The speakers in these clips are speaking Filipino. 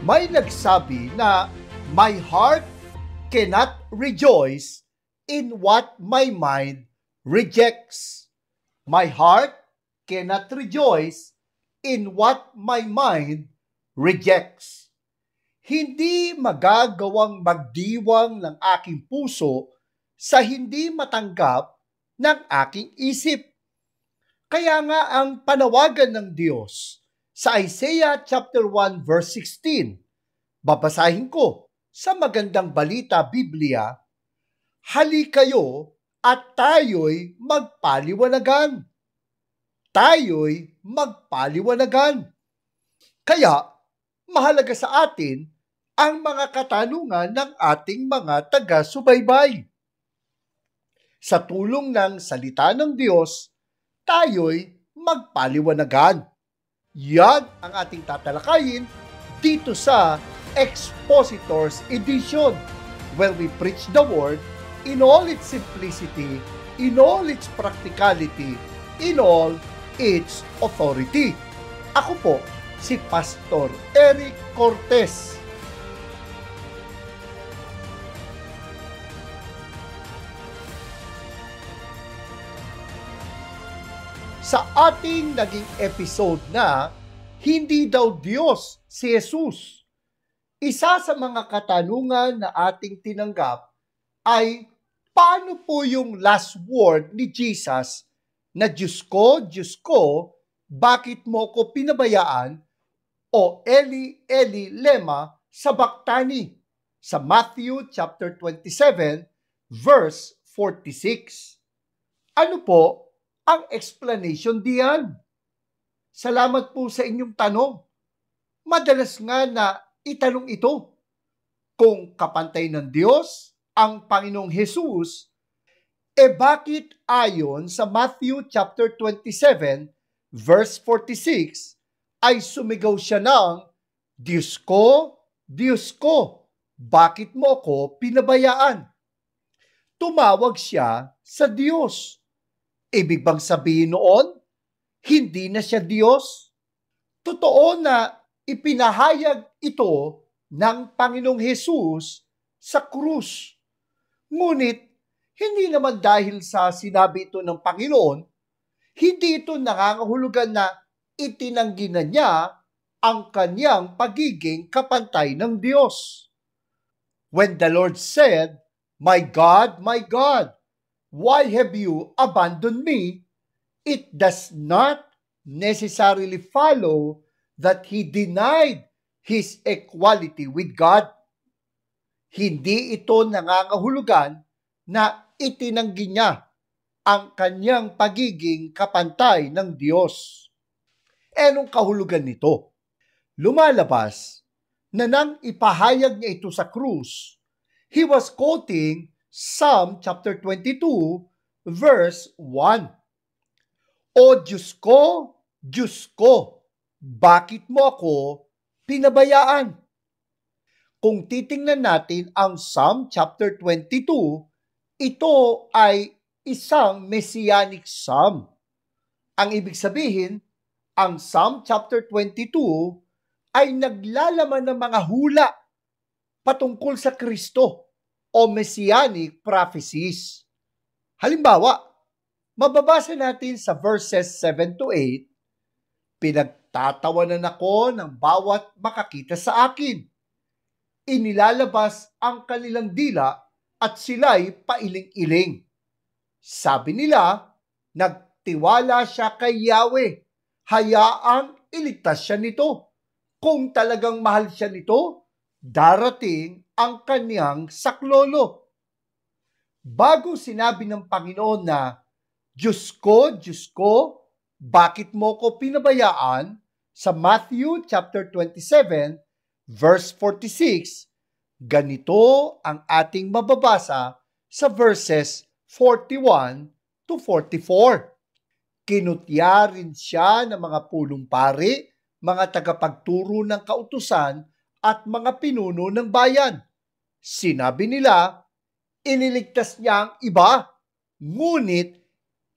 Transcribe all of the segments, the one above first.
May nagsabi na my heart cannot rejoice in what my mind rejects. My heart cannot rejoice in what my mind rejects. Hindi magagawang magdiwang ng aking puso sa hindi matanggap ng aking isip. Kaya nga ang panawagan ng Diyos sa Isaiah chapter 1 verse 16, babasahin ko sa Magandang Balita Biblia, hali kayo at tayo'y magpaliwanagan. Tayo'y magpaliwanagan. Kaya mahalaga sa atin ang mga katanungan ng ating mga taga-subaybay. Sa tulong ng salita ng Diyos, tayo'y magpaliwanagan. Yan ang ating tatalakayin dito sa Expositors Edition, where we preach the Word in all its simplicity, in all its practicality, in all its authority. Ako po, si Pastor Eric Cortez. Sa ating naging episode na hindi daw Diyos si Jesus, isa sa mga katanungan na ating tinanggap ay paano po yung last word ni Jesus na Diyos ko, bakit mo ko pinabayaan? O Eli, Eli, lema sabachthani sa Matthew chapter 27 verse 46. Ano po ang explanation diyan? Salamat po sa inyong tanong. Madalas nga na itanong ito, kung kapantay ng Diyos ang Panginoong Hesus, bakit ayon sa Matthew chapter 27 verse 46 ay sumigaw siya ng, Diyos ko, bakit mo ako pinabayaan? Tumawag siya sa Diyos. Ibig bang sabihin noon, hindi na siya Diyos? Totoo na ipinahayag ito ng Panginoong Hesus sa krus. Ngunit, hindi naman dahil sa sinabi ito ng Panginoon, hindi ito nangangahulugan na itinanggi na niya ang kanyang pagiging kapantay ng Diyos. When the Lord said, my God, why have you abandoned me? It does not necessarily follow that he denied his equality with God. Hindi ito nangangahulugan na itinanggi niya ang kanyang pagiging kapantay ng Diyos. Anong kahulugan nito? Lumalabas na nang ipahayag niya ito sa krus, he was quoting Psalm chapter 22 verse 1. O Diyos ko, bakit mo ako pinabayaan? Kung titingnan natin ang Psalm chapter 22, ito ay isang messianic psalm. Ang ibig sabihin, ang Psalm chapter 22 ay naglalaman ng mga hula patungkol sa Kristo o messianic prophecies. Halimbawa, mababasa natin sa verses 7 to 8, pinagtatawanan ako ng bawat makakita sa akin. Inilalabas ang kanilang dila at sila'y pailing-iling. Sabi nila, nagtiwala siya kay Yahweh, hayaang iligtas siya nito. Kung talagang mahal siya nito, darating ang kanyang saklolo. Bago sinabi ng Panginoon na, Diyos ko, bakit mo ko pinabayaan? Sa Matthew chapter 27, verse 46, ganito ang ating mababasa sa verses 41 to 44. Kinutya rin siya ng mga pulong pari, mga tagapagturo ng kautusan at mga pinuno ng bayan. Sinabi nila, iniligtas niya ang iba, ngunit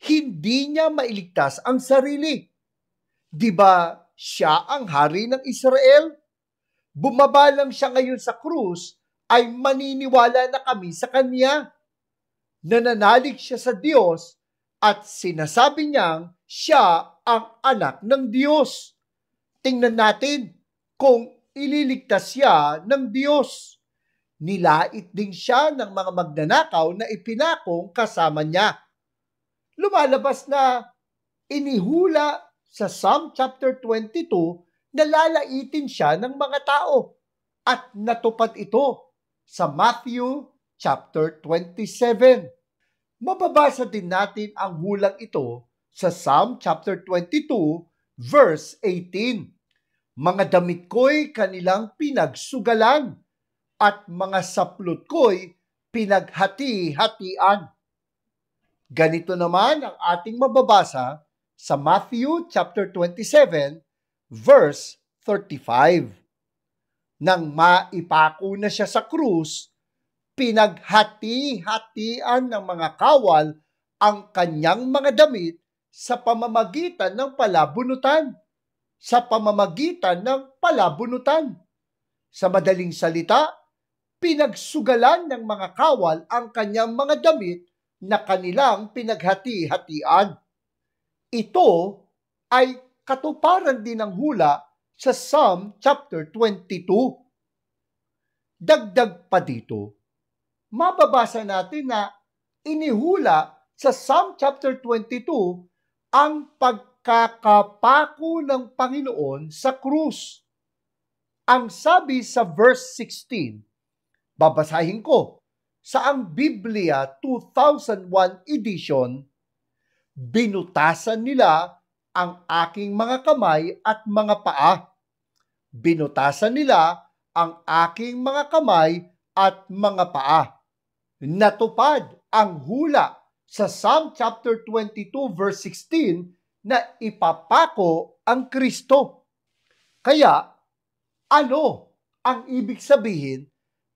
hindi niya mailigtas ang sarili. Di ba siya ang hari ng Israel? bumaba lang siya ngayon sa krus, ay maniniwala na kami sa Kanya. Nananalig siya sa Diyos at sinasabi niyang siya ang anak ng Diyos. Tingnan natin kung ililigtas siya ng Diyos. Nilait din siya ng mga magnanakaw na ipinakong kasama niya. Lumalabas na inihula sa Psalm chapter 22 na lalaitin siya ng mga tao at natupad ito sa Matthew chapter 27. Mababasa din natin ang hulang ito sa Psalm chapter 22 verse 18. Mga damit ko'y kanilang pinagsugalan at mga saplot ko'y pinaghati-hatian. Ganito naman ang ating mababasa sa Matthew chapter 27 verse 35. Nang maipako na siya sa krus, pinaghati-hatian ng mga kawal ang kanyang mga damit sa pamamagitan ng palabunutan. Sa pamamagitan ng palabunutan. Sa madaling salita, pinagsugalan ng mga kawal ang kanyang mga damit na kanilang pinaghati-hatian. Ito ay katuparan din ng hula sa Psalm chapter 22. Dagdag pa dito, mababasa natin na inihula sa Psalm chapter 22 ang pagkakapako ng Panginoon sa krus. Ang sabi sa verse 16, babasahin ko, sa ang Biblia 2001 edition, binutasan nila ang aking mga kamay at mga paa. Binutasan nila ang aking mga kamay at mga paa. Natupad ang hula sa Psalm chapter 22 verse 16 na ipapako ang Kristo. Kaya, ano ang ibig sabihin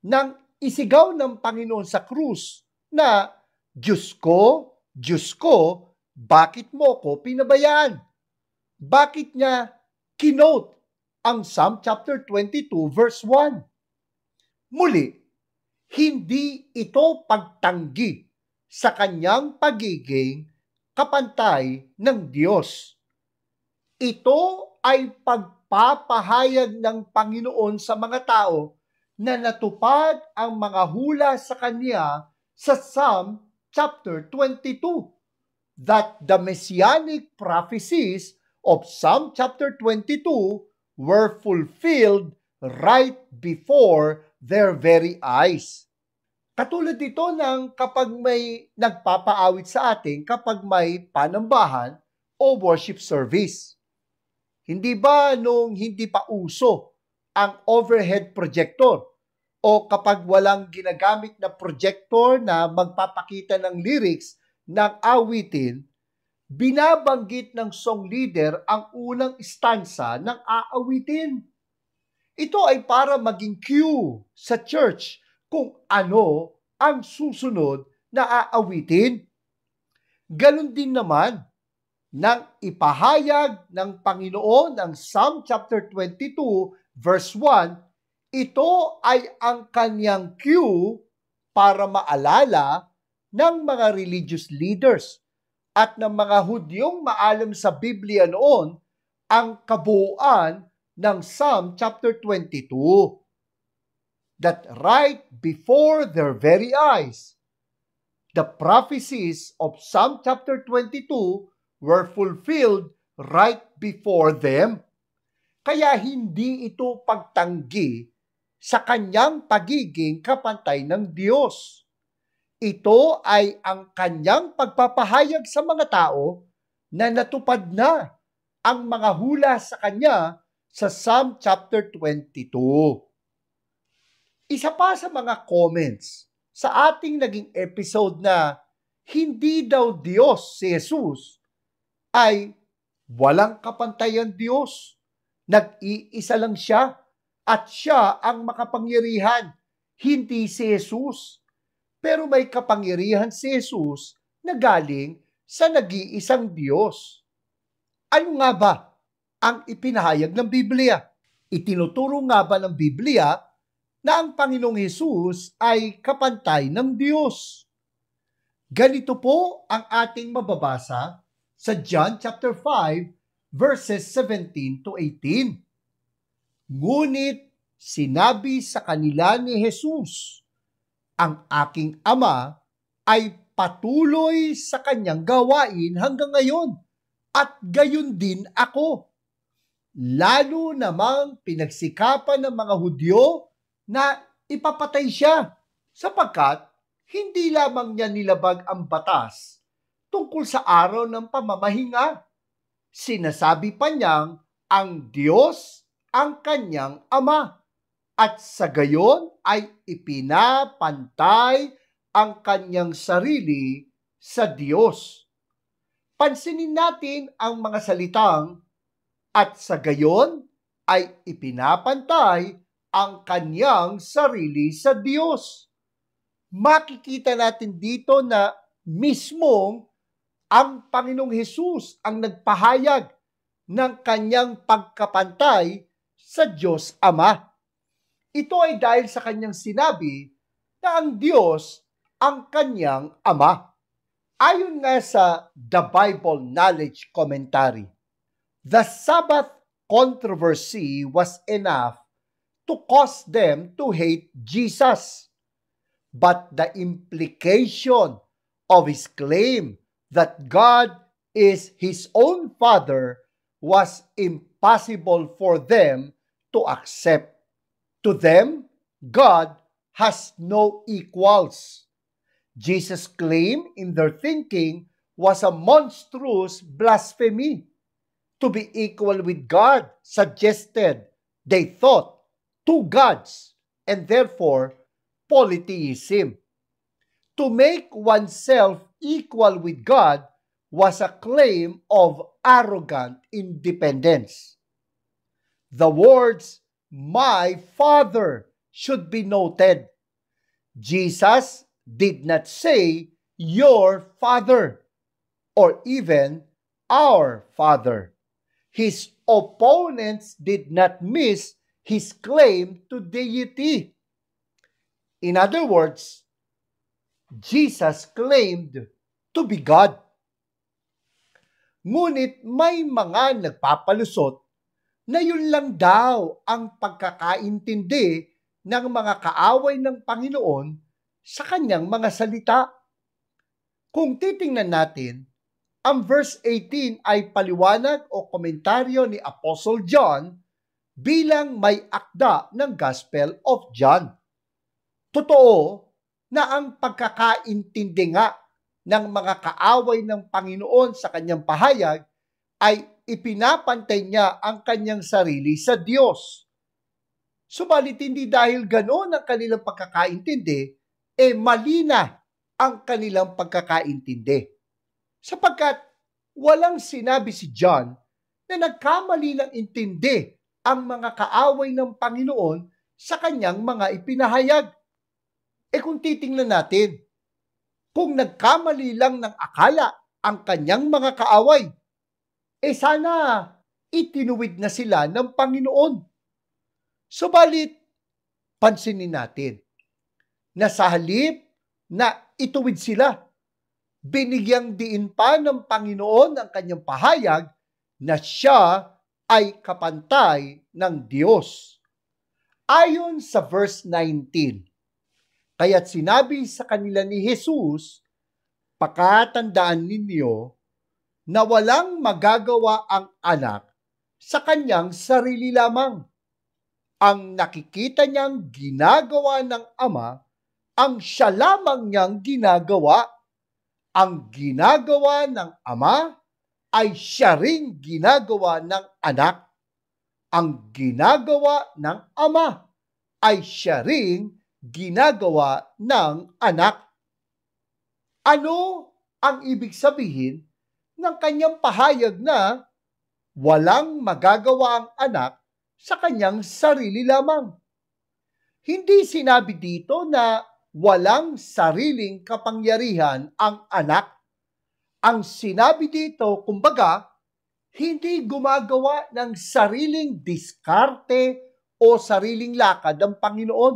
ng isigaw ng Panginoon sa krus na Diyos ko, bakit mo ko pinabayaan? Bakit niya kinote ang Psalm chapter 22 verse 1? Muli, hindi ito pagtanggi sa kanyang pagiging kapantay ng Diyos. Ito ay pagpapahayag ng Panginoon sa mga tao na natupad ang mga hula sa Kanya sa Psalm chapter 22, that the messianic prophecies of Psalm chapter 22 were fulfilled right before their very eyes. Katulad ito ng kapag may nagpapaawit sa atin kapag may panambahan o worship service. Hindi ba nung hindi pa uso ang overhead projector o kapag walang ginagamit na projector na magpapakita ng lyrics ng awitin, binabanggit ng song leader ang unang stanza ng aawitin. Ito ay para maging cue sa church kung ano ang susunod na aawitin. Ganon din naman nang ipahayag ng Panginoon ng Psalm chapter 22 verse 1, ito ay ang kanyang cue para maalala ng mga religious leaders at ng mga Hudyong maalam sa Biblia noon ang kabuuan ng Psalm chapter 22. That right before their very eyes, the prophecies of Psalm chapter 22 were fulfilled right before them. Kaya hindi ito pagtanggi sa kanyang pagiging kapantay ng Diyos. Ito ay ang kanyang pagpapahayag sa mga tao na natupad na ang mga hula sa kanya sa Psalm chapter 22. Isa pa sa mga comments sa ating naging episode na hindi daw Diyos si Jesus ay walang kapantayan Diyos. Nag-iisa lang siya at siya ang makapangyarihan, hindi si Jesus. Pero may kapangyarihan si Jesus na galing sa nag-iisang Diyos. Ano nga ba ang ipinahayag ng Biblia? Itinuturo nga ba ng Biblia na ang Panginoong Hesus ay kapantay ng Diyos? Ganito po ang ating mababasa sa John chapter 5 verses 17 to 18. Ngunit sinabi sa kanila ni Hesus, ang aking Ama ay patuloy sa kanyang gawain hanggang ngayon at gayon din ako. Lalo namang pinagsikapan ng mga Hudyo na ipapatay siya sapagkat hindi lamang niya nilabag ang batas tungkol sa araw ng pamamahinga. Sinasabi pa niyang ang Diyos ang kanyang Ama at sa gayon ay ipinapantay ang kanyang sarili sa Diyos. Pansinin natin ang mga salitang at sa gayon ay ipinapantay ang kanyang sarili sa Diyos. Makikita natin dito na mismong ang Panginoong Hesus ang nagpahayag ng kanyang pagkapantay sa Diyos Ama. Ito ay dahil sa kanyang sinabi na ang Diyos ang kanyang Ama. Ayon nga sa The Bible Knowledge Commentary, the Sabbath controversy was enough to cause them to hate Jesus. But the implication of his claim that God is his own Father was impossible for them to accept. To them, God has no equals. Jesus' claim in their thinking was a monstrous blasphemy. To be equal with God suggested, they thought, two gods, and therefore polytheism. To make oneself equal with God was a claim of arrogant independence. The words, "My Father," should be noted. Jesus did not say, "Your Father," or even, "Our Father." His opponents did not miss his claim to deity. In other words, Jesus claimed to be God. Ngunit may mga nagpapalusot na yun lang daw ang pagkakaintindi ng mga kaaway ng Panginoon sa kanyang mga salita. Kung titingnan natin, ang verse 18 ay paliwanag o komentaryo ni Apostle John bilang may akda ng Gospel of John. Totoo na ang pagkakaintindi nga ng mga kaaway ng Panginoon sa kanyang pahayag ay ipinapantay niya ang kanyang sarili sa Diyos. Subalit hindi dahil ganoon ang kanilang pagkakaintindi, mali na ang kanilang pagkakaintindi. Sapagkat walang sinabi si John na nagkamali ng intindi ang mga kaaway ng Panginoon sa kanyang mga ipinahayag. Kung titingnan natin, kung nagkamali lang ng akala ang kanyang mga kaaway, sana itinuwid na sila ng Panginoon. Subalit, pansinin natin na sa halip na ituwid sila, binigyang diin pa ng Panginoon ang kanyang pahayag na siya ay kapantay ng Diyos. Ayon sa verse 19, kaya't sinabi sa kanila ni Jesus, "Pakatandaan ninyo na walang magagawa ang anak sa kanyang sarili lamang. Ang nakikita niyang ginagawa ng Ama, ang siya lamang niyang ginagawa. Ang ginagawa ng Ama ay siya ring ginagawa ng anak. Ang ginagawa ng Ama ay siya ring ginagawa ng anak." Ano ang ibig sabihin ng kanyang pahayag na walang magagawa ang anak sa kanyang sarili lamang? Hindi sinabi dito na walang sariling kapangyarihan ang anak. Ang sinabi dito, kumbaga, hindi gumagawa ng sariling diskarte o sariling lakad ng Panginoon.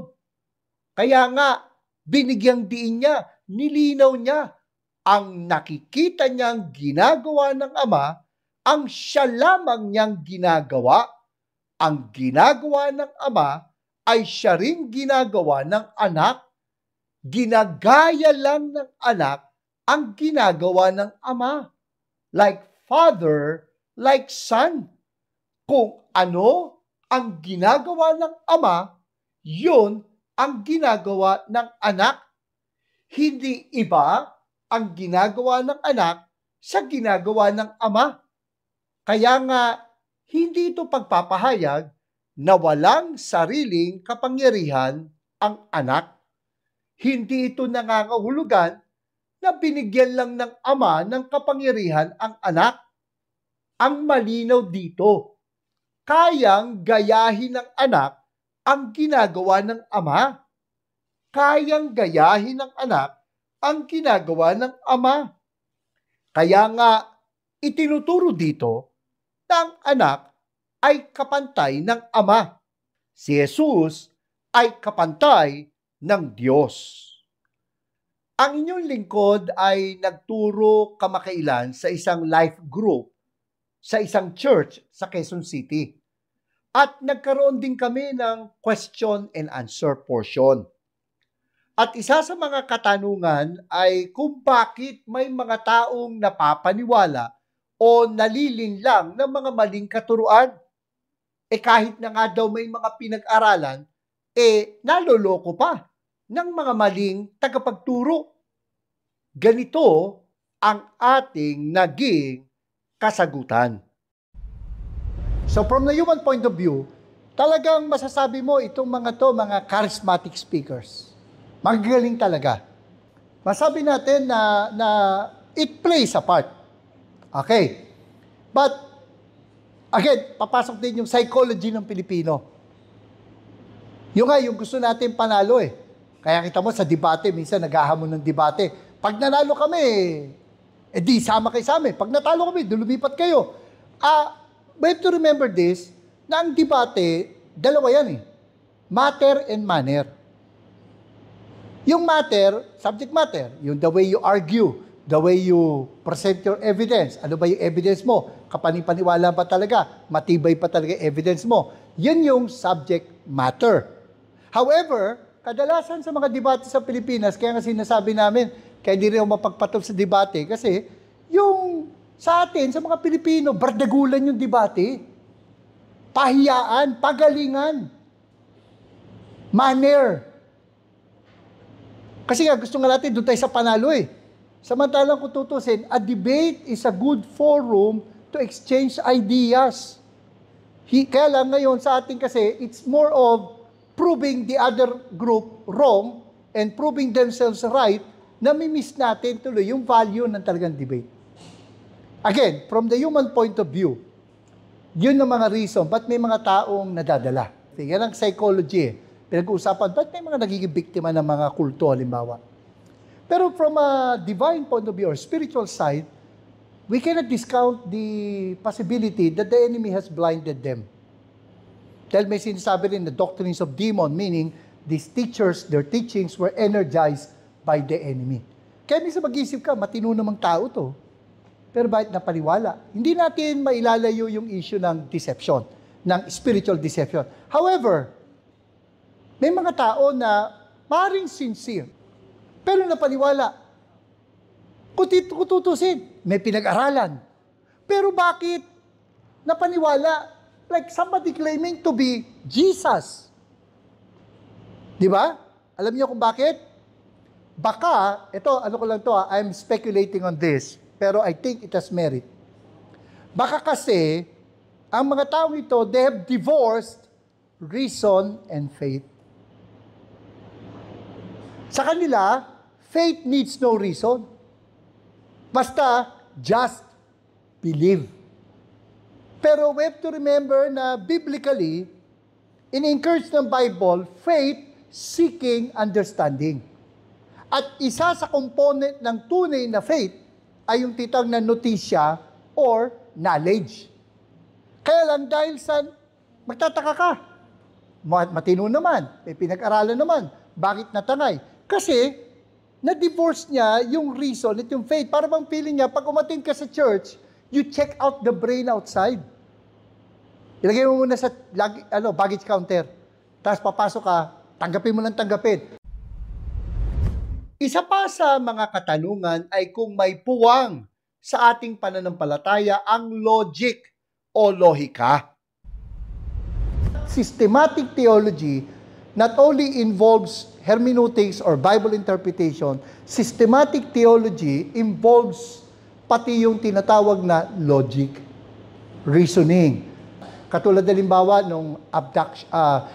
Kaya nga, binigyang diin niya, nilinaw niya, ang nakikita niyang ginagawa ng Ama, ang siya lamang niyang ginagawa. Ang ginagawa ng Ama ay siya ring ginagawa ng anak. Ginagaya lang ng anak ang ginagawa ng Ama. Like Father, like Son. Kung ano ang ginagawa ng Ama, yun ang ginagawa ng anak. Hindi iba ang ginagawa ng anak sa ginagawa ng Ama. Kaya nga, hindi ito pagpapahayag na walang sariling kapangyarihan ang anak. Hindi ito nangangahulugan na binigyan lang ng Ama ng kapangyarihan ang anak. Ang malinaw dito, kayang gayahin ng anak ang ginagawa ng Ama. Kayang gayahin ng anak ang ginagawa ng Ama. Kaya nga, itinuturo dito na ang anak ay kapantay ng Ama. Si Jesus ay kapantay ng Diyos. Ang inyong lingkod ay nagturo kamakailan sa isang life group sa isang church sa Quezon City. At nagkaroon din kami ng question and answer portion. At isa sa mga katanungan ay kung bakit may mga taong napapaniwala o nalilinlang ng mga maling katuruan. Kahit na nga daw may mga pinag-aralan, naloloko pa ng mga maling tagapagturo. Ganito ang ating naging kasagutan. So from the human point of view, talagang masasabi mo itong mga mga charismatic speakers. Magaling talaga. Masabi natin na it plays a part. Okay. But, again, papasok din yung psychology ng Pilipino. Yung gusto natin panalo Kaya kita mo sa debate, minsan naghahamon ng debate. Pag nanalo kami, di sama kayo sa amin. Pag natalo kami, lumipat kayo. We have to remember this, na ang debate, dalawa yan Matter and manner. Yung matter, subject matter, yung the way you argue, the way you present your evidence. Ano ba yung evidence mo? Kapanipaniwala ba talaga? Matibay pa talaga evidence mo? Yan yung subject matter. However, kadalasan sa mga debate sa Pilipinas, kaya nga sinasabi namin, kaya hindi rin mapagpatol sa debate, kasi yung sa atin, sa mga Pilipino, bardagulan yung debate. Pahiyaan, pagalingan, manner. Kasi gusto nga natin, doon tayo sa panalo Samantalang kung tutusin, a debate is a good forum to exchange ideas. Kaya lang ngayon sa atin kasi, it's more of proving the other group wrong and proving themselves right, na mi-miss natin tuloy yung value ng talagang debate. Again, from the human point of view, yun ang mga reason, ba't may mga taong nadadala? Yan ang psychology Pinag-uusapan, ba't may mga nagiging biktima ng mga kulto, halimbawa? Pero from a divine point of view or spiritual side, we cannot discount the possibility that the enemy has blinded them. Dahil may sinasabi rin the doctrines of demon, meaning these teachers, their teachings were energized by the enemy. Kaya minsan mag-isip ka, matino namang tao to. Pero bakit napaniwala? Hindi natin mailalayo yung issue ng deception, ng spiritual deception. However, may mga tao na maaaring sincere, pero napaniwala. Kung tutusin, may pinag-aralan. Pero bakit napaniwala? Like somebody claiming to be Jesus. Di ba? Alam niyo kung bakit? Baka, I'm speculating on this, pero I think it has merit. Baka kasi, ang mga taong ito, they have divorced reason and faith. Sa kanila, faith needs no reason. Basta, just believe. Pero we have to remember na biblically, in-encourage ng Bible, faith seeking understanding. At isa sa component ng tunay na faith ay yung titag na notisya or knowledge. Kaya lang dahil sa, magtataka ka, matino naman, may pinag-aralan naman. Bakit natangay? Kasi, na-divorce niya yung reason at yung faith. Para bang feeling niya, pag umatin ka sa church, you check out the brain outside. Ilagay mo muna sa baggage counter. Tapos papasok ka, tanggapin mo ng tanggapin. Isa pa sa mga katanungan ay kung may puwang sa ating pananampalataya ang logic o lohika. Systematic theology not only involves hermeneutics or Bible interpretation, systematic theology involves pati yung tinatawag na logic, reasoning. Katulad halimbawa nung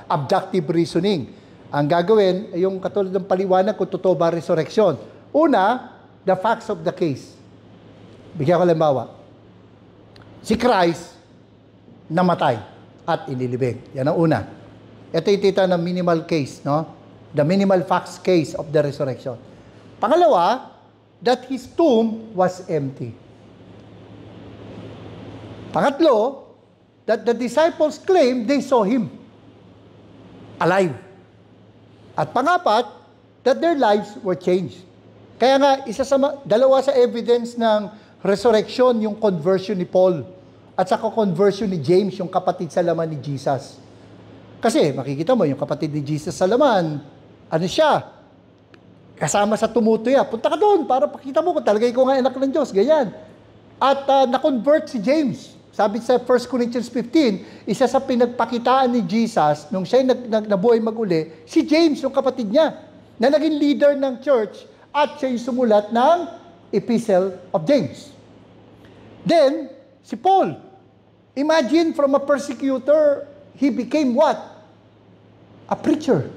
abductive reasoning. Ang gagawin, yung katulad ng paliwanag kung totoo ba resurrection. Una, the facts of the case. Bigyan ko halimbawa. Si Christ namatay at inilibing. Yan ang una. Ito yung tita ng minimal case, no? The minimal facts case of the resurrection. Pangalawa, that his tomb was empty. Pangatlo, that the disciples claimed they saw him alive. At pangapat, that their lives were changed. Kaya nga, dalawa sa evidence ng resurrection, yung conversion ni Paul, at saka conversion ni James, yung kapatid sa laman ni Jesus. Kasi, makikita mo, yung kapatid ni Jesus sa laman, ano siya? Kasama sa tumutoy. Punta ka doon para pakita mo kung talaga ikaw nga anak ng Diyos. Ganyan. At na-convert si James. Sabi sa 1 Corinthians 15, isa sa pinagpakitaan ni Jesus, nung siya nabuhay mag-uli, si James, yung kapatid niya, na naging leader ng church, at siya yung sumulat ng Epistle of James. Then, si Paul, imagine from a persecutor, he became what? A preacher.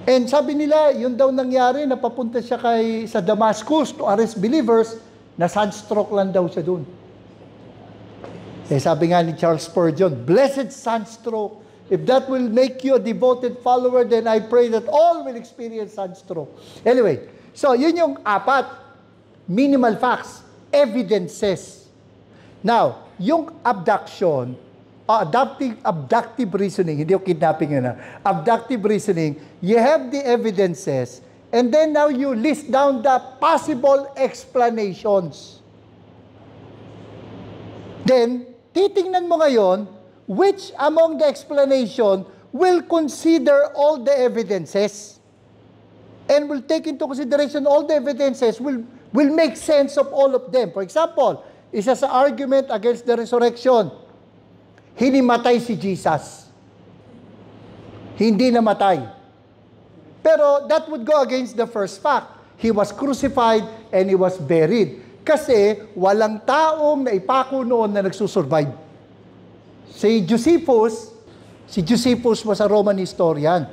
And sabi nila, yun daw nangyari, napapunta siya sa Damascus to arrest believers, na sunstroke lang daw siya doon. Sabi nga ni Charles Spurgeon, blessed sunstroke. If that will make you a devoted follower, then I pray that all will experience sunstroke. Anyway, so yun yung apat. Minimal facts, evidences. Now, yung abduction, abductive reasoning, hindi yung kidnapping yun. Abductive reasoning, you have the evidences, and then now you list down the possible explanations. Then, titingnan mo ngayon, which among the explanation will consider all the evidences and will take into consideration all the evidences, will make sense of all of them. For example, isa sa argument against the resurrection, hinimatay si Jesus. Hindi namatay. Pero that would go against the first fact. He was crucified and he was buried. Kasi walang taong naipako noon na nagsusurvive. Si Josephus was a Roman historian.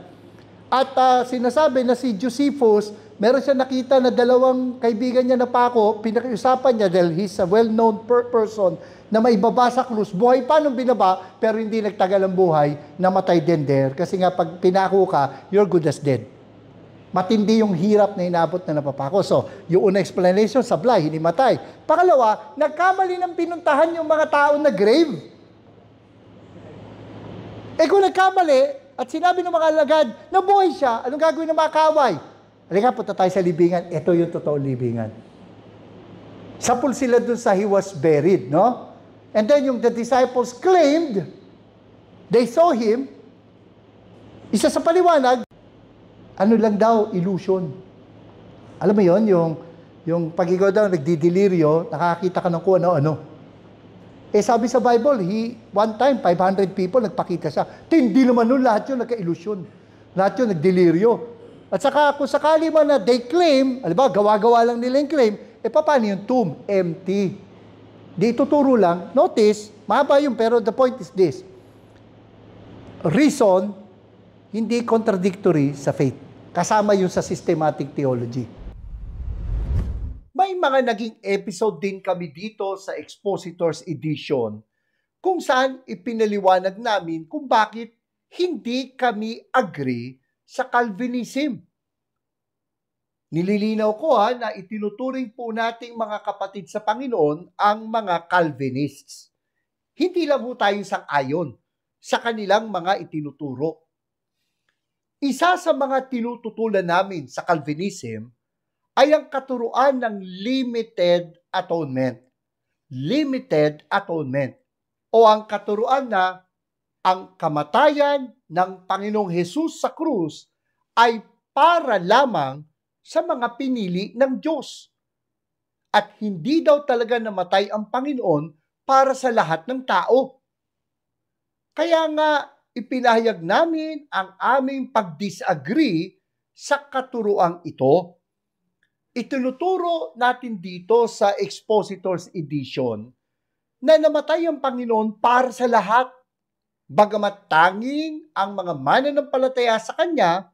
At sinasabi na si Josephus, meron siya nakita na dalawang kaibigan niya na pako, pinakiusapan niya dahil he's a well-known person na maibaba sa krus. Buhay pa nung binaba, pero hindi nagtagal ang buhay, namatay din there. Kasi nga pag pinako ka, you're good as dead. Matindi yung hirap na inabot na napapako. So, yung una explanation, sablay, hinimatay. Pangalawa, nagkamali ng pinuntahan yung mga tao na grave. Kung nagkamali, at sinabi ng mga alagad, nabuhay siya, anong gagawin ng mga kaaway? Halika, punta tayo sa libingan. Ito yung totoong libingan. Sapul sila dun sa he was buried, no? And then yung the disciples claimed, they saw him, isa sa paliwanag, ano lang daw, illusion. Alam mo yon, yung pag ikaw daw nagdidelirio, nakakita ka ng kung ano-ano. Sabi sa Bible, one time, 500 people, nagpakita siya. Hindi naman nun, lahat yun nagka-illusion. Lahat yun nagdelirio. At saka, kung sakali man na they claim, alam ba, gawa-gawa lang nila yung claim, paano yung tomb? Empty. Di tuturo lang. Notice, mahaba yung, pero the point is this. Reason, hindi contradictory sa faith. Kasama yun sa systematic theology. May mga naging episode din kami dito sa Expositors Edition kung saan ipinaliwanag namin kung bakit hindi kami agree sa Calvinism. Nililinaw ko na itinuturing po nating mga kapatid sa Panginoon ang mga Calvinists. Hindi lang po tayo sang-ayon sa kanilang mga itinuturo. Isa sa mga tinututulan namin sa Calvinism ay ang katuruan ng limited atonement. Limited atonement. O ang katuruan na ang kamatayan ng Panginoong Hesus sa krus ay para lamang sa mga pinili ng Diyos. At hindi daw talaga namatay ang Panginoon para sa lahat ng tao. Kaya nga ipinahayag namin ang aming pag-disagree sa katuruang ito. Itinuturo natin dito sa Expositor's Edition na namatay ang Panginoon para sa lahat, bagamat tanging ang mga mananampalataya sa Kanya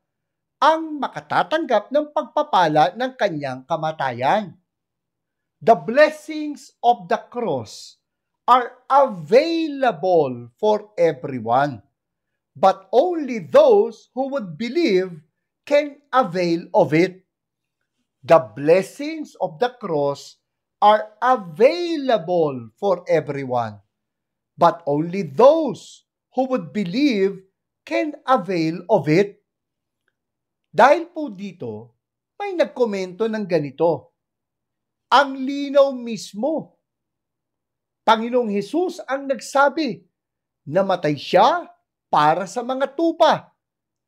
ang makatatanggap ng pagpapala ng Kanyang kamatayan. The blessings of the cross are available for everyone, but only those who would believe can avail of it. The blessings of the cross are available for everyone, but only those who would believe can avail of it. Dahil po dito, may nagkomento ng ganito. Ang linaw mismo. Panginoong Hesus ang nagsabi, namatay siya para sa mga tupa.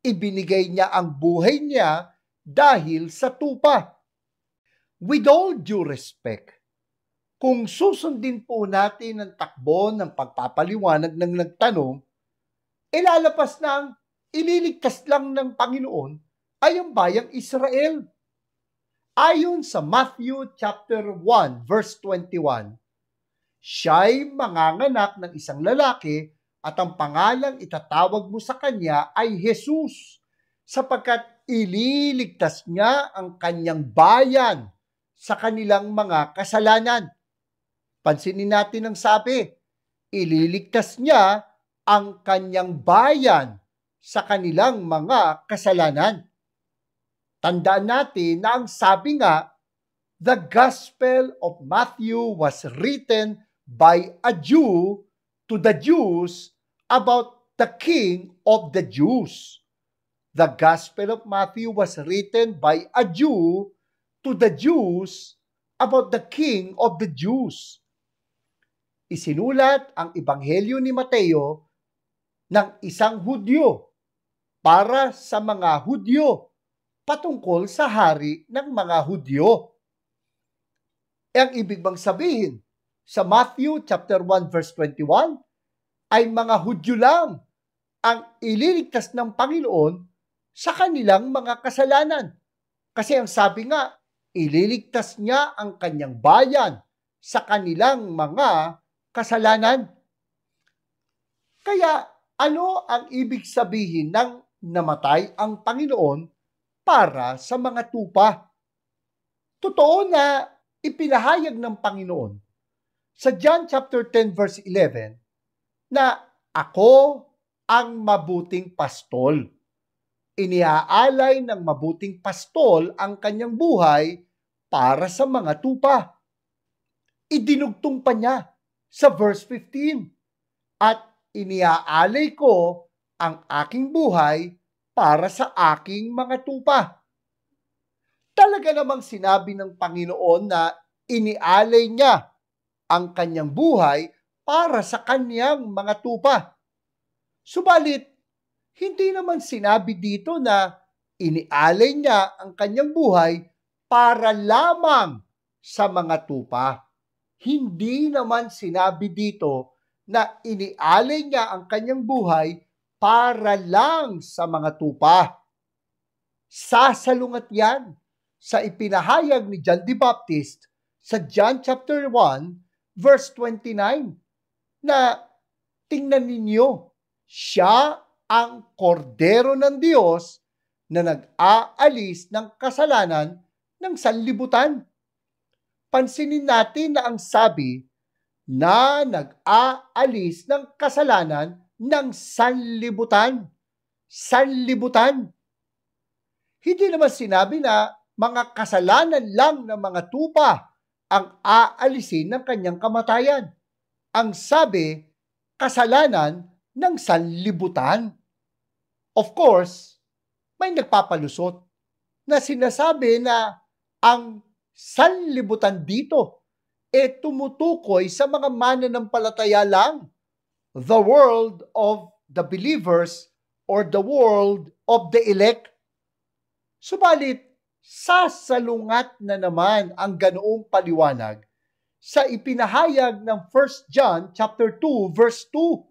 Ibinigay niya ang buhay niya dahil sa tupa. With all due respect, kung susundin po natin ang takbo ng pagpapaliwanag ng nagtanong, ilalapas na ang ililigtas lang ng Panginoon ay ang bayang Israel. Ayon sa Matthew chapter 1 verse 21, siya'y manganganak ng isang lalaki at ang pangalang itatawag mo sa kanya ay Jesus, sapagkat ililigtas niya ang kanyang bayan sa kanilang mga kasalanan. Pansinin natin ang sabi, ililigtas niya ang kanyang bayan sa kanilang mga kasalanan. Tandaan natin na ang sabi nga, the Gospel of Matthew was written by a Jew to the Jews about the King of the Jews. The Gospel of Matthew was written by a Jew to the Jews about the King of the Jews. Isinulat ang Ebanghelyo ni Mateo ng isang Hudyo para sa mga Hudyo patungkol sa hari ng mga Hudyo. Ang ibig bang sabihin, sa Matthew chapter 1 verse 21, ay mga Hudyo lang ang ililigtas ng Panginoon sa kanilang mga kasalanan. Kasi ang sabi nga, ililigtas niya ang kanyang bayan sa kanilang mga kasalanan. Kaya ano ang ibig sabihin ng namatay ang Panginoon para sa mga tupa? Totoo na ipinahayag ng Panginoon sa John chapter 10 verse 11 na ako ang mabuting pastol. Iniaalay ng mabuting pastol ang kanyang buhay para sa mga tupa. Idinugtong pa niya sa verse 15, at iniaalay ko ang aking buhay para sa aking mga tupa. Talaga namang sinabi ng Panginoon na inialay niya ang kanyang buhay para sa kanyang mga tupa. Subalit, hindi naman sinabi dito na inialay niya ang kanyang buhay para lamang sa mga tupa. Hindi naman sinabi dito na inialay niya ang kanyang buhay para lang sa mga tupa. Sasalungat yan sa ipinahayag ni John the Baptist sa John chapter 1 verse 29 na tingnan ninyo, siya ang kordero ng Diyos na nag-aalis ng kasalanan ng sanlibutan. Pansinin natin na ang sabi na nag-aalis ng kasalanan ng sanlibutan. Sanlibutan. Hindi naman sinabi na mga kasalanan lang ng mga tupa ang aalisin ng kanyang kamatayan. Ang sabi, kasalanan ng sanlibutan. Of course, may nagpapalusot na sinasabi na ang sanlibutan dito tumutukoy sa mga mananampalataya lang. The world of the believers or the world of the elect. Subalit, sasalungat na naman ang ganoong paliwanag sa ipinahayag ng 1 John chapter 2 verse 2.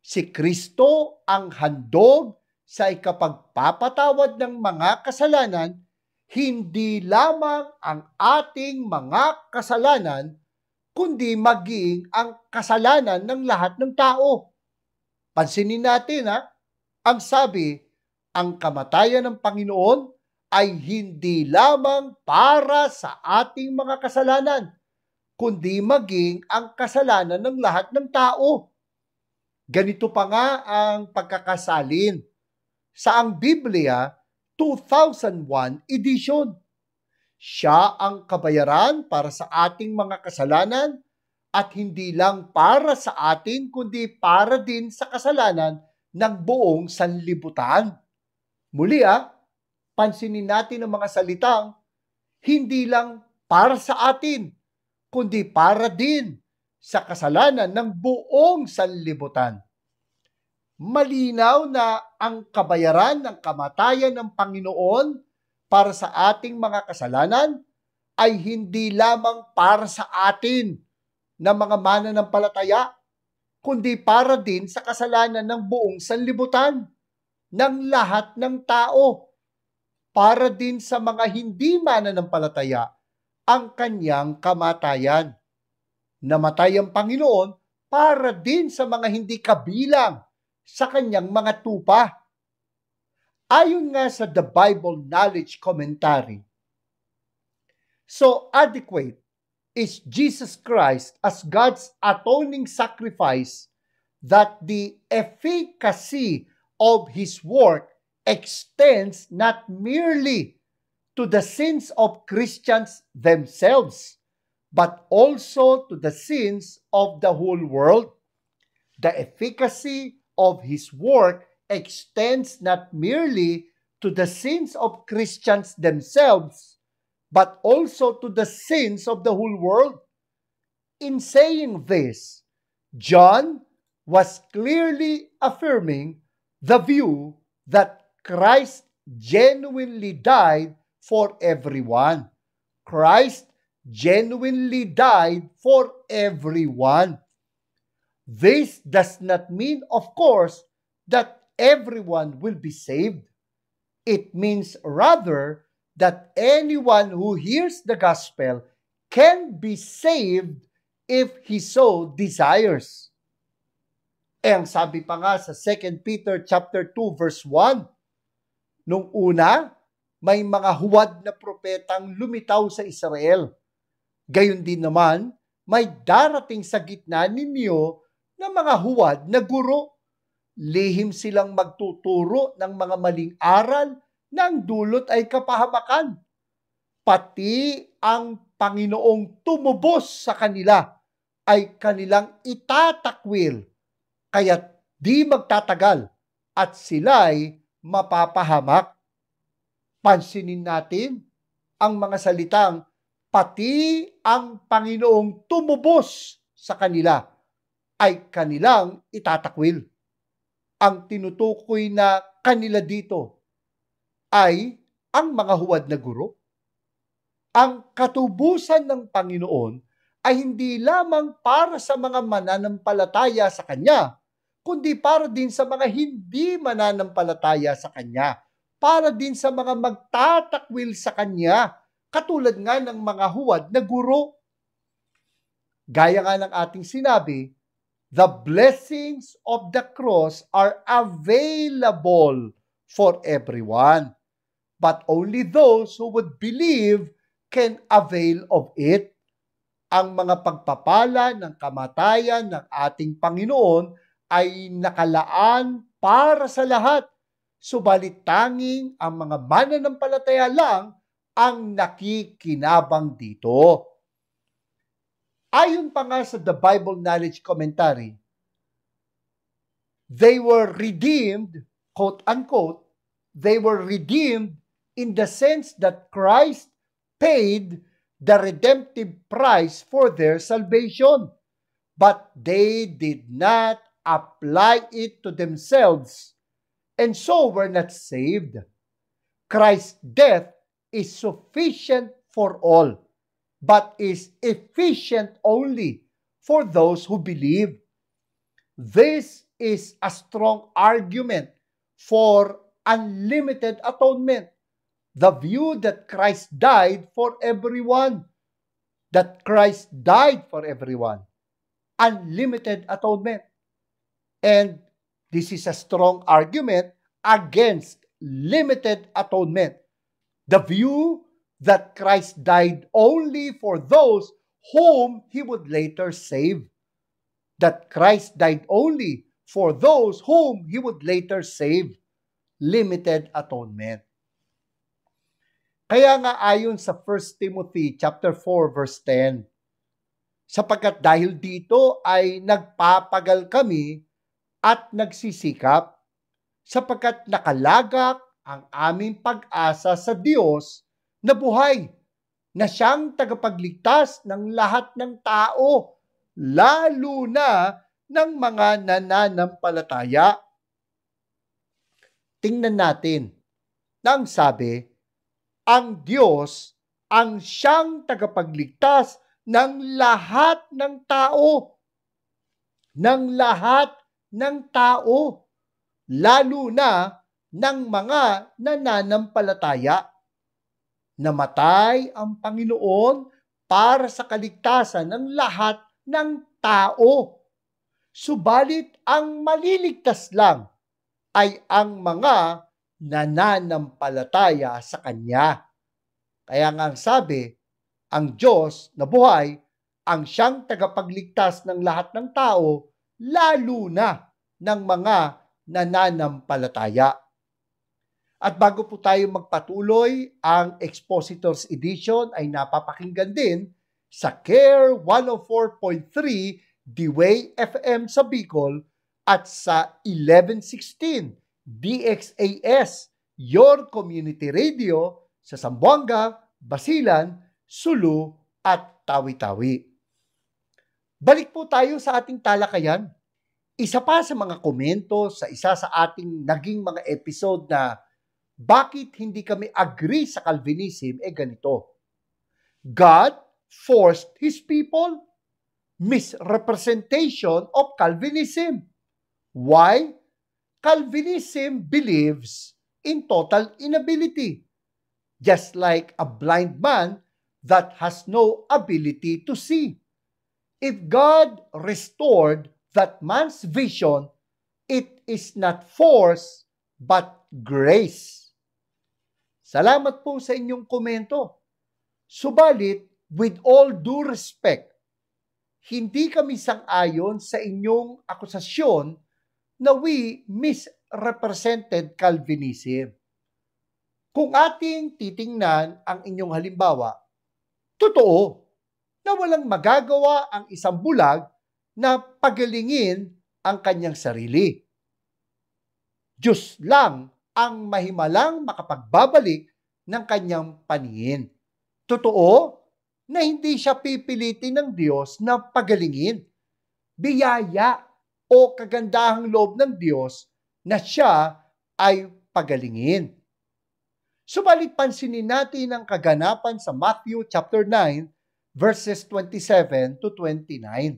Si Kristo ang handog sa ikapagpapatawad ng mga kasalanan, hindi lamang ang ating mga kasalanan, kundi maging ang kasalanan ng lahat ng tao. Pansinin natin ang sabi, ang kamatayan ng Panginoon ay hindi lamang para sa ating mga kasalanan, kundi maging ang kasalanan ng lahat ng tao. Ganito pa nga ang pagkakasalin sa ang Biblia 2001 edition. Siya ang kabayaran para sa ating mga kasalanan at hindi lang para sa atin kundi para din sa kasalanan ng buong sanlibutan. Muli pansinin natin ang mga salitang hindi lang para sa atin kundi para din sa kasalanan ng buong sanlibutan. Malinaw na ang kabayaran ng kamatayan ng Panginoon para sa ating mga kasalanan ay hindi lamang para sa atin na mga mananampalataya, kundi para din sa kasalanan ng buong sanlibutan, ng lahat ng tao, para din sa mga hindi mananampalataya ang kanyang kamatayan. Namatay ang Panginoon para din sa mga hindi kabilang sa kanyang mga tupa. Ayon nga sa The Bible Knowledge Commentary, so adequate is Jesus Christ as God's atoning sacrifice that the efficacy of His work extends not merely to the sins of Christians themselves, but also to the sins of the whole world. The efficacy of His work extends not merely to the sins of Christians themselves, but also to the sins of the whole world. In saying this, John was clearly affirming the view that Christ genuinely died for everyone. Christ genuinely died for everyone. This does not mean, of course, that everyone will be saved. It means rather that anyone who hears the gospel can be saved if he so desires. Ang sabi pa nga sa 2 Peter chapter 2 verse 1, nung una, may mga huwad na propetang lumitaw sa Israel. Gayon din naman, may darating sa gitna ninyo na mga huwad na guro. Lihim silang magtuturo ng mga maling aral na ang dulot ay kapahamakan. Pati ang Panginoong tumubos sa kanila ay kanilang itatakwil, kaya't di magtatagal at sila'y mapapahamak. Pansinin natin ang mga salitang pati ang Panginoong tumubos sa kanila ay kanilang itatakwil. Ang tinutukoy na kanila dito ay ang mga huwad na guro. Ang katubusan ng Panginoon ay hindi lamang para sa mga mananampalataya sa Kanya, kundi para din sa mga hindi mananampalataya sa Kanya, para din sa mga magtatakwil sa Kanya, katulad nga ng mga huwad na guro. Gaya nga ng ating sinabi, the blessings of the cross are available for everyone, but only those who would believe can avail of it. Ang mga pagpapala ng kamatayan ng ating Panginoon ay nakalaan para sa lahat, subalit tanging ang mga mananampalataya lang ang nakikinabang dito. Ayon pa nga sa The Bible Knowledge Commentary, They were redeemed, quote unquote, they were redeemed in the sense that Christ paid the redemptive price for their salvation, but they did not apply it to themselves, and so were not saved. Christ's death is sufficient for all, but is efficient only for those who believe. This is a strong argument for unlimited atonement. The view that Christ died for everyone. That Christ died for everyone. Unlimited atonement. And this is a strong argument against limited atonement. The view that Christ died only for those whom He would later save. That Christ died only for those whom He would later save. Limited atonement. Kaya nga ayon sa 1 Timothy chapter 4 verse 10, sapagkat dahil dito ay nagpapagal kami at nagsisikap, sapagkat nakalagak ang aming pag-asa sa Diyos na buhay, na Siyang tagapagligtas ng lahat ng tao, lalo na ng mga nananampalataya. Tingnan natin na ang sabi, ang Diyos ang Siyang tagapagligtas ng lahat ng tao. Ng lahat ng tao. Lalo na ng mga nananampalataya. Namatay ang Panginoon para sa kaligtasan ng lahat ng tao. Subalit ang maliligtas lang ay ang mga nananampalataya sa Kanya. Kaya nga ang sabi, ang Diyos na buhay, ang Siyang tagapagligtas ng lahat ng tao, lalo na ng mga nananampalataya. At bago po tayo magpatuloy, ang Expositor's Edition ay napapakinggan din sa CARE 104.3 D-Way FM sa Bicol at sa 1116 DXAS, Your Community Radio sa Zamboanga, Basilan, Sulu at Tawi-Tawi. Balik po tayo sa ating talakayan. Isa pa sa mga komento sa isa sa ating naging mga episode na bakit hindi kami agree sa Calvinism ganito. God forced His people. Misrepresentation of Calvinism. Why? Calvinism believes in total inability, just like a blind man that has no ability to see. If God restored that man's vision, it is not force but grace. Salamat po sa inyong komento. Subalit, with all due respect, hindi kami sang-ayon sa inyong akusasyon na we misrepresented Calvinism. Kung ating titingnan ang inyong halimbawa, totoo na walang magagawa ang isang bulag na pagalingin ang kanyang sarili. Diyos lang ang mahimalang makapagbabalik ng kanyang paningin. Totoo na hindi siya pipilitin ng Diyos na pagalingin. Biyaya o kagandahang loob ng Diyos na siya ay pagalingin. Subalit pansinin natin ang kaganapan sa Matthew chapter 9 verses 27 to 29.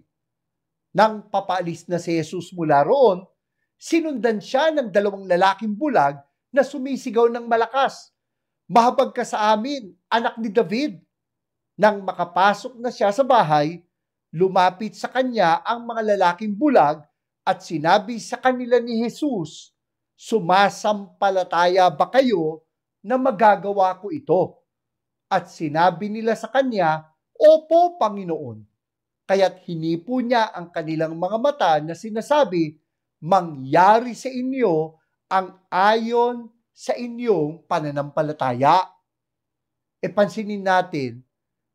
Nang papaalis na si Jesus mula roon, sinundan siya ng 2 lalaking bulag na sumisigaw ng malakas, "Mahabag ka sa amin, anak ni David." Nang makapasok na siya sa bahay, lumapit sa kanya ang mga lalaking bulag at sinabi sa kanila ni Jesus, "Sumasampalataya ba kayo na magagawa ko ito?" At sinabi nila sa kanya, "Opo, Panginoon." Kaya't hinipo niya ang kanilang mga mata na sinasabi, "Mangyari sa inyo ang ayon sa inyong pananampalataya." Pansinin natin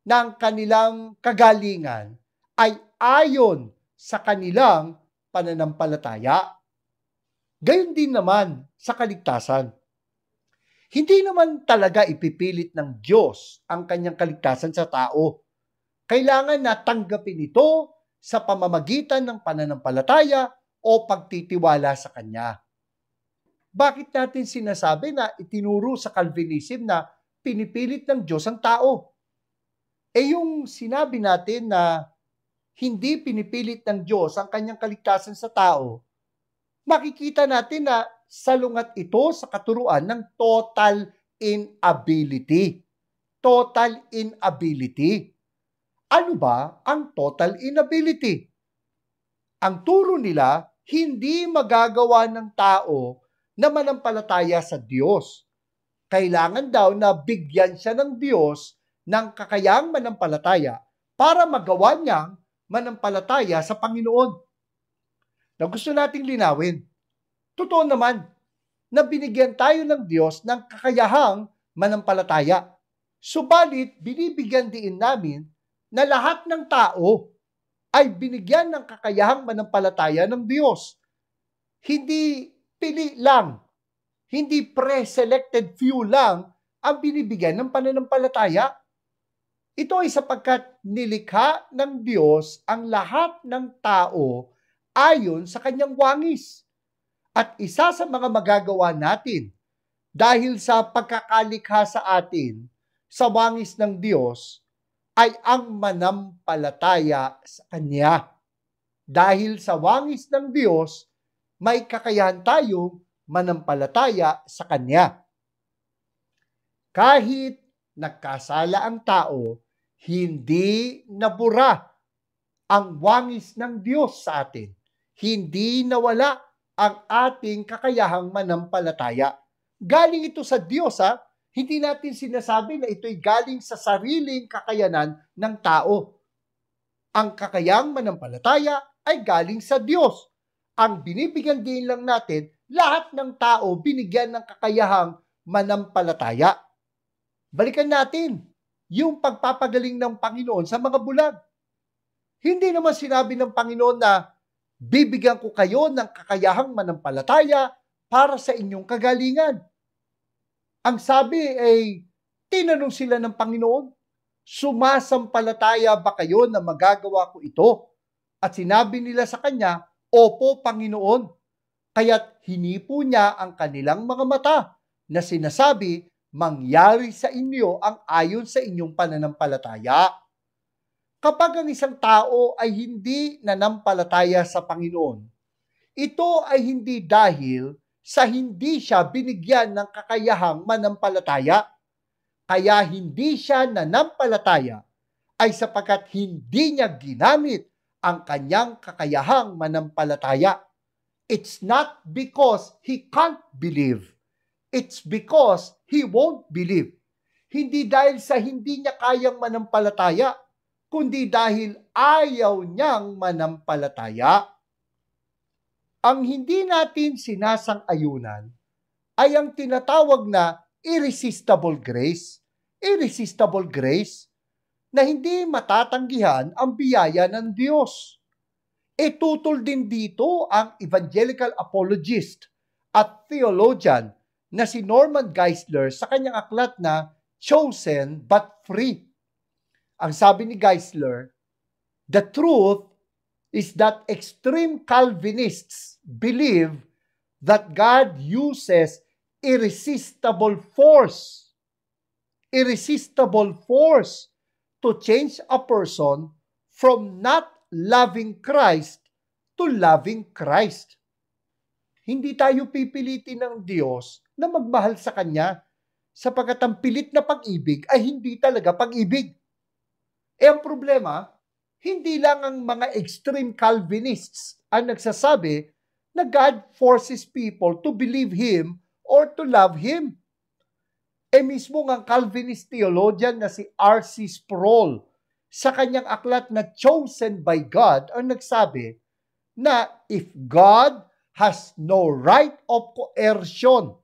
na ang kanilang kagalingan ay ayon sa kanilang pananampalataya. Gayon din naman sa kaligtasan. Hindi naman talaga ipipilit ng Diyos ang kanyang kaligtasan sa tao. Kailangan na tanggapin ito sa pamamagitan ng pananampalataya o pagtitiwala sa Kanya. Bakit natin sinasabi na itinuro sa Calvinism na pinipilit ng Diyos ang tao? Yung sinabi natin na hindi pinipilit ng Diyos ang kanyang kaligtasan sa tao, makikita natin na salungat ito sa katuruan ng total inability. Total inability. Ano ba ang total inability? Ang turo nila, hindi magagawa ng tao na manampalataya sa Diyos. Kailangan daw na bigyan siya ng Diyos ng kakayahang manampalataya para magawa niyang manampalataya sa Panginoon. Na gusto nating linawin. Totoo naman na binigyan tayo ng Diyos ng kakayahang manampalataya. Subalit, binibigyan din namin na lahat ng tao ay binigyan ng kakayahang manampalataya ng Diyos. Hindi pili lang, hindi pre-selected few lang ang binibigyan ng pananampalataya. Ito ay sapagkat nilikha ng Diyos ang lahat ng tao ayon sa kanyang wangis. At isa sa mga magagawa natin dahil sa pagkakalikha sa atin sa wangis ng Diyos ay ang manampalataya sa Kanya. Dahil sa wangis ng Diyos, may kakayahan tayong manampalataya sa Kanya. Kahit nagkasala ang tao, hindi nabura ang wangis ng Diyos sa atin. Hindi nawala ang ating kakayahang manampalataya. Galing ito sa Diyos, ha? Hindi natin sinasabi na ito'y galing sa sariling kakayanan ng tao. Ang kakayahang manampalataya ay galing sa Diyos. Ang binibigyan din lang natin, lahat ng tao binigyan ng kakayahang manampalataya. Balikan natin yung pagpapagaling ng Panginoon sa mga bulag. Hindi naman sinabi ng Panginoon na bibigyan ko kayo ng kakayahang manampalataya para sa inyong kagalingan. Ang sabi ay, tinanong sila ng Panginoon, sumasampalataya ba kayo na magagawa ko ito? At sinabi nila sa kanya, opo, Panginoon. Kaya't hinipo niya ang kanilang mga mata na sinasabi, mangyari sa inyo ang ayon sa inyong pananampalataya. Kapag ang isang tao ay hindi nanampalataya sa Panginoon, ito ay hindi dahil sa hindi siya binigyan ng kakayahang manampalataya. Kaya hindi siya nanampalataya ay sapagkat hindi niya ginamit ang kanyang kakayahang manampalataya. It's not because he can't believe. It's because he won't believe. Hindi dahil sa hindi niya kayang manampalataya, kundi dahil ayaw niyang manampalataya. Ang hindi natin sinasang-ayunan ay ang tinatawag na irresistible grace. Irresistible grace na hindi matatanggihan ang biyaya ng Diyos. Tutol din dito ang evangelical apologist at theologian na si Norman Geisler sa kanyang aklat na Chosen but Free. Ang sabi ni Geisler, the truth is that extreme Calvinists believe that God uses irresistible force to change a person from not loving Christ to loving Christ. Hindi tayo pipilitin ng Diyos na magmahal sa Kanya sapagkat ang pilit na pag-ibig ay hindi talaga pag-ibig. Ang problema, hindi lang ang mga extreme Calvinists ang nagsasabi na God forces people to believe Him or to love Him. Mismo ng Calvinist theologian na si R.C. Sproul sa kanyang aklat na Chosen by God ang nagsabi na if God has no right of coercion,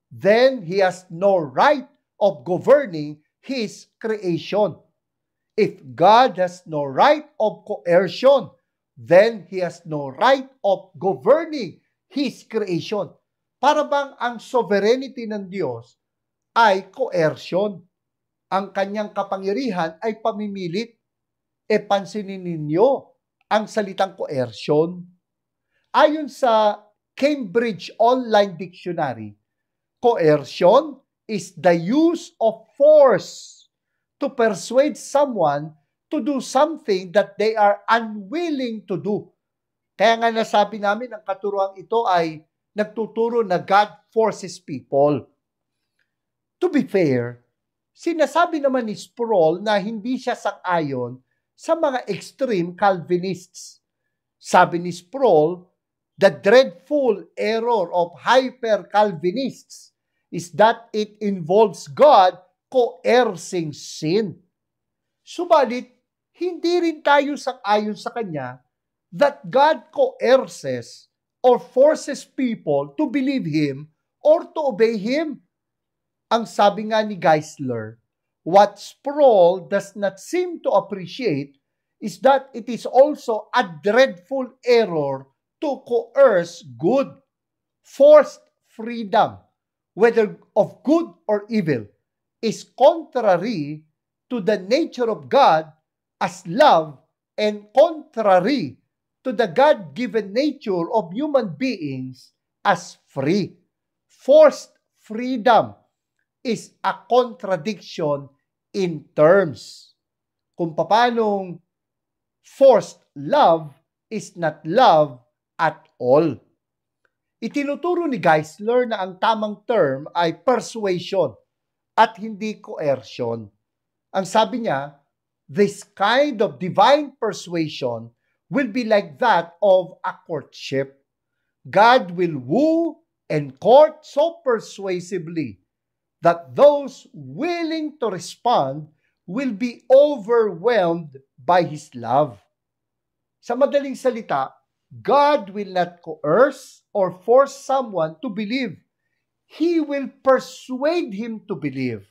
then He has no right of governing His creation. If God has no right of coercion, then He has no right of governing His creation. Para bang ang sovereignty ng Diyos ay coercion. Ang kanyang kapangyarihan ay pamimilit. Pansinin ninyo ang salitang coercion. Ayon sa Cambridge Online Dictionary, coercion is the use of force to persuade someone to do something that they are unwilling to do. Kaya nga nasabi namin, ang katuruan ito ay nagtuturo na God forces people. To be fair, sinasabi naman ni Sproul na hindi siya sang-ayon sa mga extreme Calvinists. Sabi ni Sproul, the dreadful error of hyper-Calvinists is that it involves God coercing sin. Subalit, hindi rin tayo sang-ayon sa kanya that God coerces or forces people to believe Him or to obey Him. Ang sabi nga ni Geisler, what Sproul does not seem to appreciate is that it is also a dreadful error to coerce good. Forced freedom, whether of good or evil, is contrary to the nature of God as love and contrary to the God-given nature of human beings as free. Forced freedom is a contradiction in terms. Kung paanong forced love is not love at all. Itinuturo ni Geisler na ang tamang term ay persuasion at hindi coercion. Ang sabi niya, this kind of divine persuasion will be like that of a courtship. God will woo and court so persuasively that those willing to respond will be overwhelmed by His love. Sa madaling salita, God will not coerce or force someone to believe. He will persuade him to believe.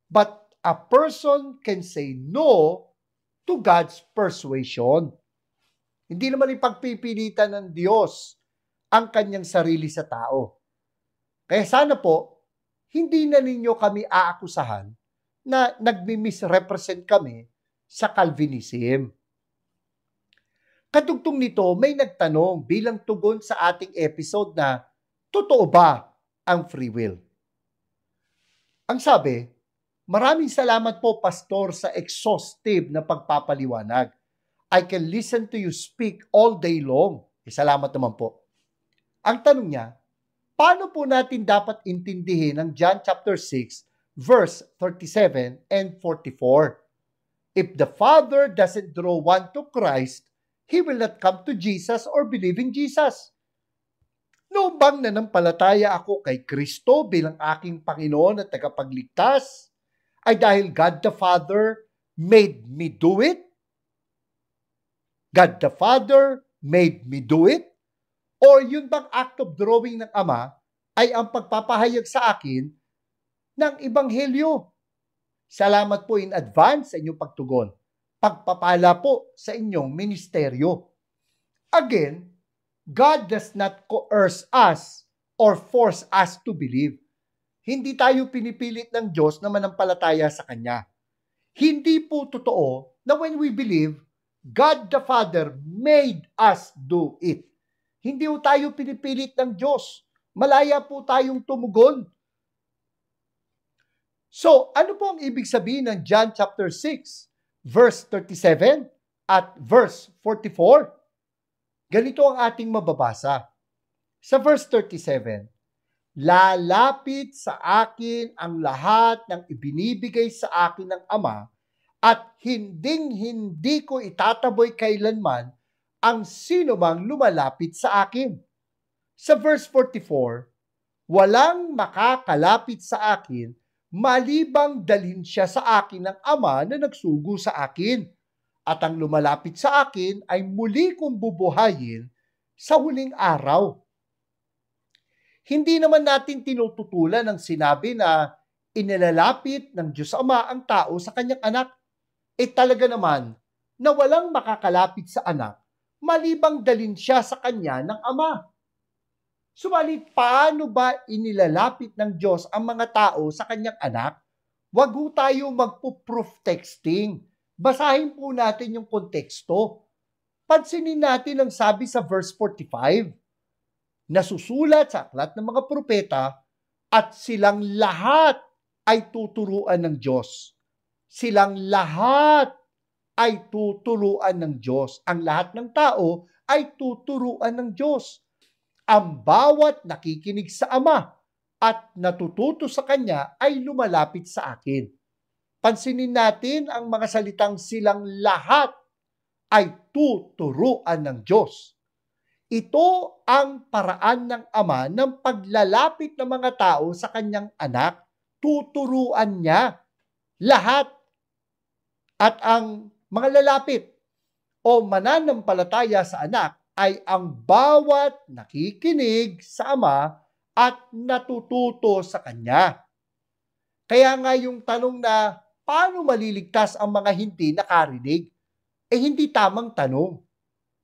But a person can say no to God's persuasion. Hindi naman ipagpipilitan ng Diyos ang kanyang sarili sa tao. Kaya sana po, hindi na ninyo kami aakusahan na nagmi-misrepresent kami sa Calvinism. Kadugtong nito, may nagtanong bilang tugon sa ating episode na, totoo ba ang free will? Ang sabi, maraming salamat po, Pastor, sa exhaustive na pagpapaliwanag. I can listen to you speak all day long. Salamat naman po. Ang tanong niya, paano po natin dapat intindihin ang John chapter 6, verse 37 and 44? If the Father doesn't draw one to Christ, he will not come to Jesus or believe in Jesus. Noong bang nanampalataya ako kay Kristo bilang aking Panginoon at tagapagligtas, ay dahil God the Father made me do it? God the Father made me do it? Or yun bang act of drawing ng Ama ay ang pagpapahayag sa akin ng Ebanghelyo? Salamat po in advance sa inyong pagtugon. Pagpapala po sa inyong ministeryo. Again, God does not coerce us or force us to believe. Hindi tayo pinipilit ng Diyos na manampalataya sa Kanya. Hindi po totoo na when we believe, God the Father made us do it. Hindi po tayo pinipilit ng Diyos. Malaya po tayong tumugon. So, ano po ang ibig sabihin ng John chapter 6, verse 37 at verse 44? Ganito ang ating mababasa. Sa verse 37, lalapit sa akin ang lahat ng ibinibigay sa akin ng Ama at hinding-hindi ko itataboy kailanman ang sino mang lumalapit sa akin. Sa verse 44, walang makakalapit sa akin malibang dalhin siya sa akin ng Ama na nagsugo sa akin. At ang lumalapit sa akin ay muli kong bubuhayin sa huling araw. Hindi naman natin tinututulan ng sinabi na inilalapit ng Diyos Ama ang tao sa kanyang anak. Talaga naman na walang makakalapit sa anak malibang dalhin siya sa kanya ng Ama. Subalit, paano ba inilalapit ng Diyos ang mga tao sa kanyang anak? Huwag ho tayo magpo-proof texting. Basahin po natin yung konteksto. Pansinin natin ang sabi sa verse 45. Nasusulat sa aklat ng mga propeta at silang lahat ay tuturuan ng Diyos. Silang lahat ay tuturuan ng Diyos. Ang lahat ng tao ay tuturuan ng Diyos. Ang bawat nakikinig sa Ama at natututo sa Kanya ay lumalapit sa akin. Pansinin natin ang mga salitang silang lahat ay tuturuan ng Diyos. Ito ang paraan ng Ama ng paglalapit ng mga tao sa Kanyang anak. Tuturuan niya lahat. At ang mga lalapit o mananampalataya sa anak ay ang bawat nakikinig sa Ama at natututo sa Kanya. Kaya nga yung tanong na paano maliligtas ang mga hindi nakarinig? Hindi tamang tanong.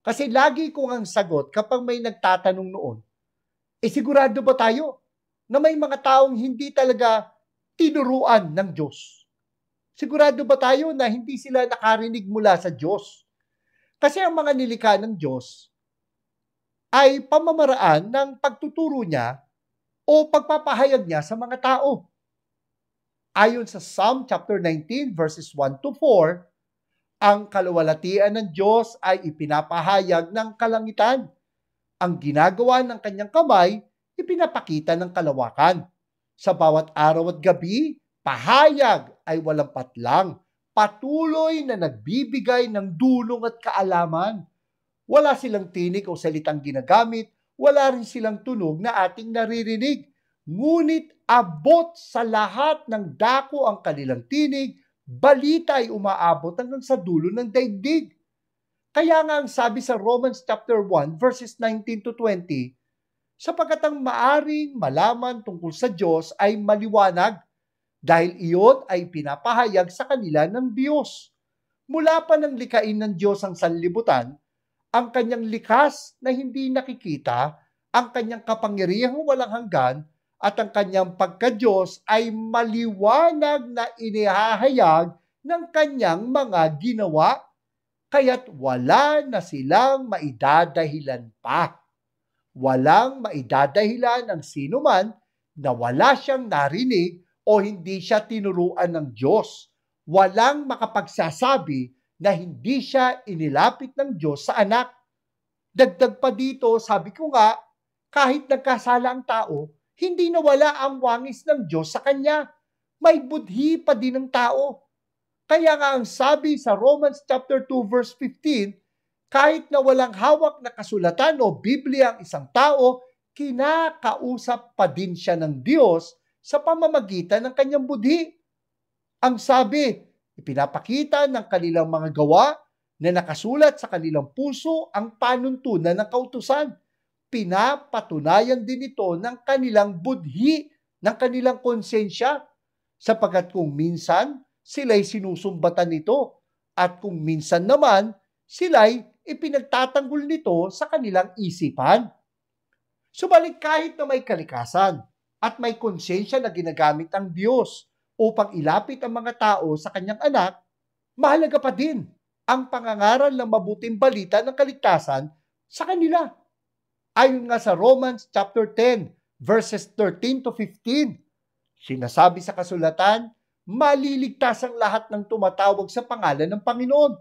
Kasi lagi kong ang sagot kapag may nagtatanong noon, sigurado ba tayo na may mga taong hindi talaga tinuruan ng Diyos? Sigurado ba tayo na hindi sila nakarinig mula sa Diyos? Kasi ang mga nilikha ng Diyos ay pamamaraan ng pagtuturo niya o pagpapahayag niya sa mga tao. Ayon sa Psalm chapter 19 verses 1 to 4, ang kaluwalhatian ng Diyos ay ipinapahayag ng kalangitan. Ang ginagawa ng kanyang kamay, ipinapakita ng kalawakan. Sa bawat araw at gabi, pahayag ay walang patlang, patuloy na nagbibigay ng dulong at kaalaman. Wala silang tinig o salitang ginagamit, wala rin silang tunog na ating naririnig. Ngunit abot sa lahat ng dako ang kanilang tinig, balita ay umaabot hanggang sa dulo ng daigdig. Kaya nga ang sabi sa Romans chapter 1 verses 19 to 20, sapagkat ang maaring malaman tungkol sa Diyos ay maliwanag, dahil iyon ay pinapahayag sa kanila ng Diyos. Mula pa ng likhain ng Diyos ang sanlibutan, ang kanyang likas na hindi nakikita, ang kanyang kapangyarihang walang hanggan, at ang kanyang pagka-Diyos ay maliwanag na inihahayag ng kanyang mga ginawa, kaya't wala na silang maidadahilan pa. Walang maidadahilan ng sino man na wala siyang narinig o hindi siya tinuruan ng Diyos. Walang makapagsasabi na hindi siya inilapit ng Diyos sa anak. Dagdag pa dito, sabi ko nga, kahit nagkasala ang tao, hindi nawala ang wangis ng Diyos sa kanya. May budhi pa din ng tao. Kaya nga ang sabi sa Romans chapter 2 verse 15, kahit na walang hawak na kasulatan o Biblia ang isang tao, kinakausap pa din siya ng Diyos sa pamamagitan ng kanyang budhi. Ang sabi, ipinapakita ng kanilang mga gawa na nakasulat sa kanilang puso ang panuntunan ng kautusan. Pinapatunayan din ito ng kanilang budhi, ng kanilang konsensya, sapagkat kung minsan sila'y sinusumbatan nito at kung minsan naman sila'y ipinagtatanggol nito sa kanilang isipan. Subalit kahit na may kalikasan at may konsensya na ginagamit ang Diyos upang ilapit ang mga tao sa kanyang anak, mahalaga pa din ang pangangaral ng mabuting balita ng kaligtasan sa kanila. Ayon nga sa Romans chapter 10 verses 13 to 15, sinasabi sa kasulatan, maliligtas ang lahat ng tumatawag sa pangalan ng Panginoon.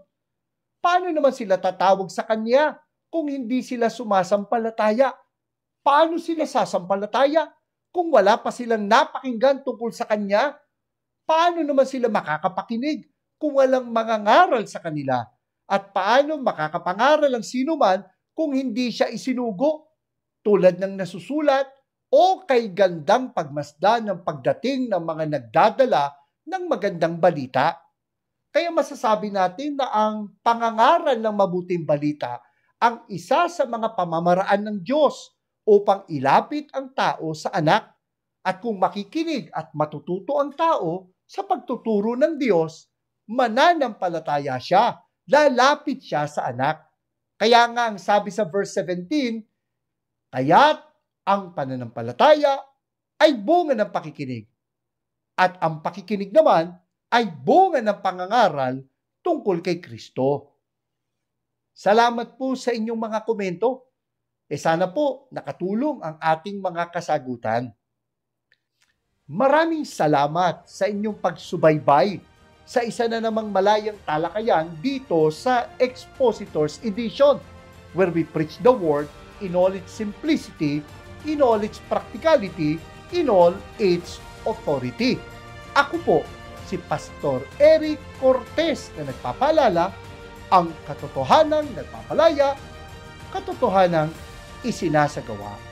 Paano naman sila tatawag sa Kanya kung hindi sila sumasampalataya? Paano sila sasampalataya kung wala pa silang napakinggan tungkol sa Kanya? Paano naman sila makakapakinig kung walang mangangaral sa kanila? At paano makakapangaral ang sinuman kung hindi siya isinugo? Tulad ng nasusulat, o kay gandang pagmasdan ng pagdating ng mga nagdadala ng magandang balita. Kaya masasabi natin na ang pangangaral ng mabuting balita ang isa sa mga pamamaraan ng Diyos upang ilapit ang tao sa anak. At kung makikinig at matututo ang tao sa pagtuturo ng Diyos, mananampalataya siya, lalapit siya sa anak. Kaya nga ang sabi sa verse 17, kaya't Ang pananampalataya ay bunga ng pakikinig. At ang pakikinig naman ay bunga ng pangangaral tungkol kay Kristo. Salamat po sa inyong mga komento. Sana po nakatulong ang ating mga kasagutan. Maraming salamat sa inyong pagsubaybay sa isa na namang malayang talakayan dito sa Expositors Edition, where we preach the Word in all its simplicity, in all its practicality, in all its authority. Ako po, si Pastor Eric Cortez na nagpapaalala, ang katotohanang nagpapalaya, katotohanang isinasagawa.